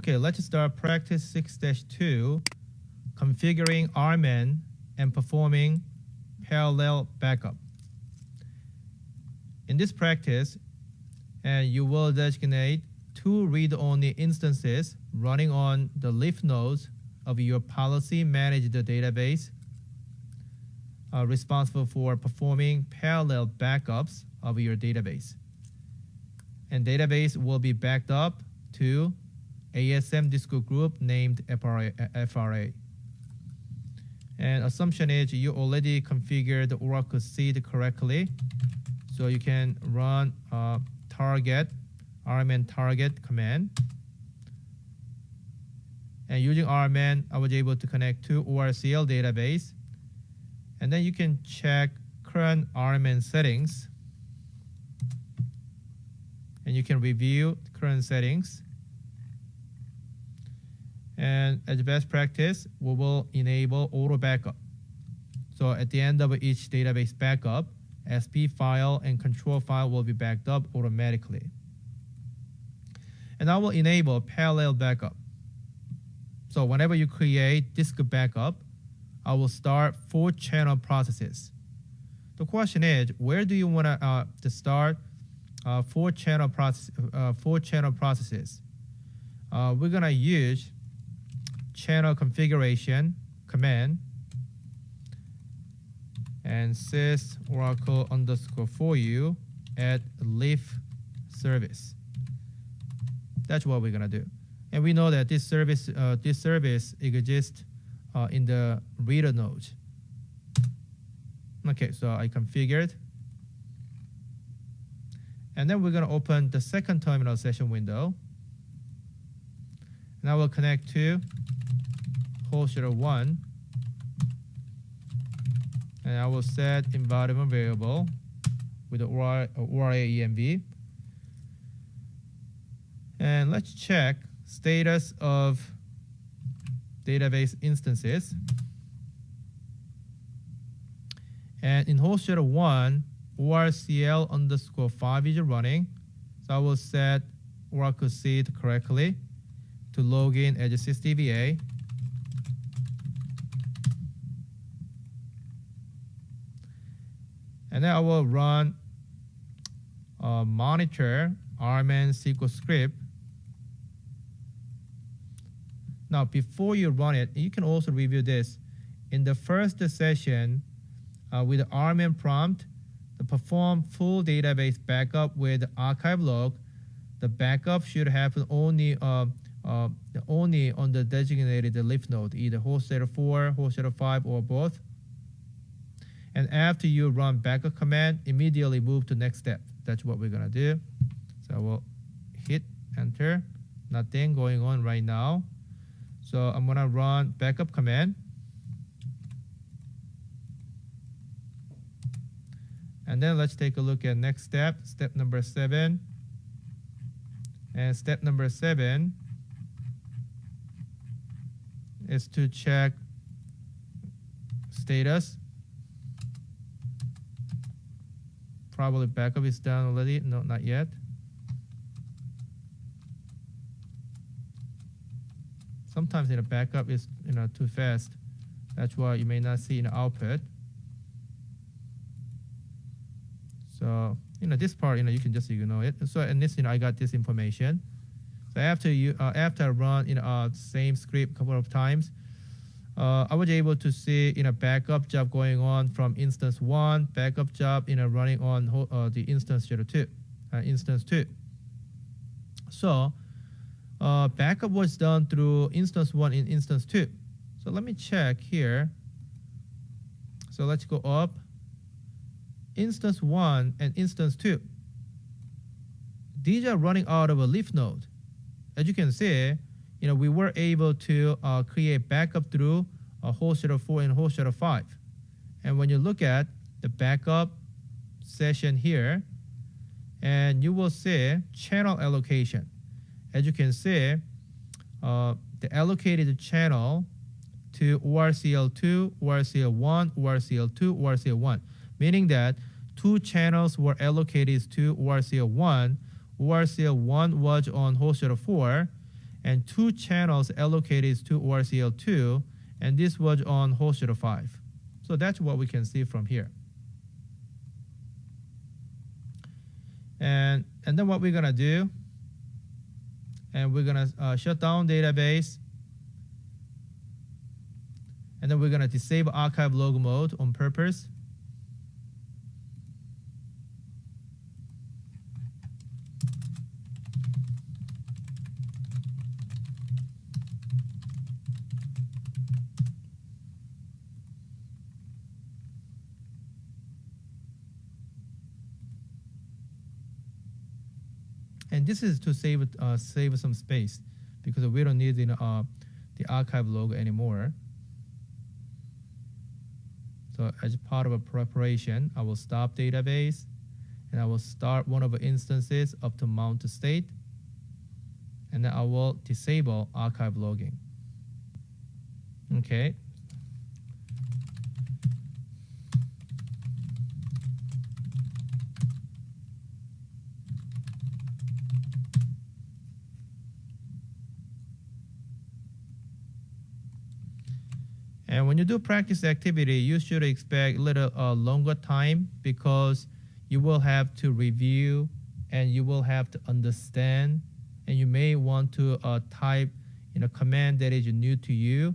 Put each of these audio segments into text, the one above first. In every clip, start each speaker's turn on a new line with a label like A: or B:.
A: Okay, let's start practice 6-2, configuring RMAN and performing parallel backup. In this practice, you will designate two read-only instances running on the leaf nodes of your policy managed database, responsible for performing parallel backups of your database. And database will be backed up to ASM disco group named FRA. And assumption is you already configured the Oracle seed correctly, so you can run RMAN target command. And using RMAN, I was able to connect to ORCL database. And then you can check current RMAN settings. And you can review current settings. And as best practice, we will enable auto backup. So at the end of each database backup, SP file and control file will be backed up automatically. And I will enable parallel backup. So whenever you create disk backup, I will start 4 channel processes. The question is, where do you want to start 4 channel processes? We're gonna use channel configuration command and sys oracle _for_you at leaf service. That's what we're gonna do. And we know that this service exists in the reader node. Okay, so I configured. And then we're gonna open the second terminal session window. And I will connect to host 1. And I will set environment variable with the ORA-ENV. And let's check status of database instances. And in host 1, ORCL _5 is running. So I will set Oracle seed correctly to log in as a sysdva. And then I will run monitor RMAN SQL script. Now, before you run it, you can also review this. In the first session, with the RMAN prompt, to perform full database backup with archive log, the backup should happen only on the designated leaf node, either host 4, host 5, or both. And after you run backup command, immediately move to next step. That's what we're gonna do. So I will hit enter. Nothing going on right now. So I'm gonna run backup command. And then let's take a look at next step, step number 7. And step number 7 is to check status. Probably backup is done already. No, not yet. Sometimes the backup is too fast. That's why you may not see in the output. So this part you can just ignore it. So in this I got this information. So after I run same script a couple of times, I was able to see backup job going on from instance 1, backup job running on the instance 2, instance 2. So backup was done through instance 1 in instance 2. So let me check here. So let's go up. Instance 1 and instance 2. These are running out of a leaf node. As you can see, we were able to create backup through host 4 and host 5. And when you look at the backup session here, and you will see channel allocation. As you can see, the allocated channel to ORCL2, ORCL1, ORCL2, ORCL1, meaning that 2 channels were allocated to ORCL1. ORCL1 was on host 4, and 2 channels allocated to ORCL2, and this was on host 05. So that's what we can see from here. And then what we're gonna do, and we're gonna shut down database, and then we're gonna disable archive log mode on purpose. And this is to save some space, because we don't need the archive log anymore. So as part of a preparation, I will stop database, and I will start one of the instances up to mount state, and then I will disable archive logging. Okay. And when you do practice activity, you should expect a little longer time, because you will have to review and you will have to understand, and you may want to type command that is new to you.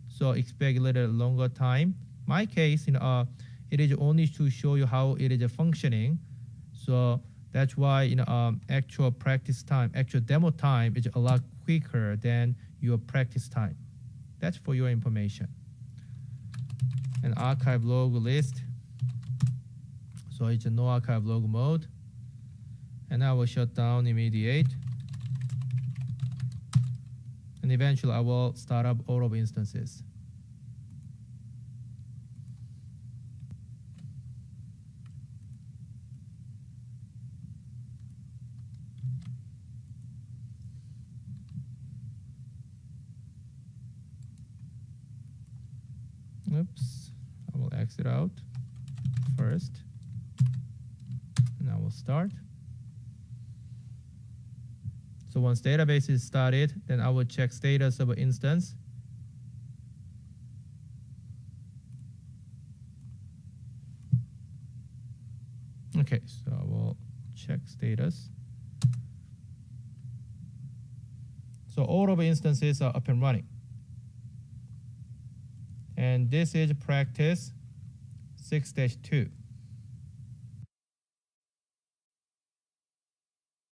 A: So expect a little longer time. My case, it is only to show you how it is functioning. So that's why actual practice time, actual demo time is a lot quicker than your practice time. That's for your information. And archive log list. So it's a no archive log mode. And I will shut down immediate. And eventually I will start up all of instances. Oops. I will exit out first, and I will start. So once database is started, then I will check status of an instance. Okay, so I will check status. So all of the instances are up and running. And this is practice 6-2.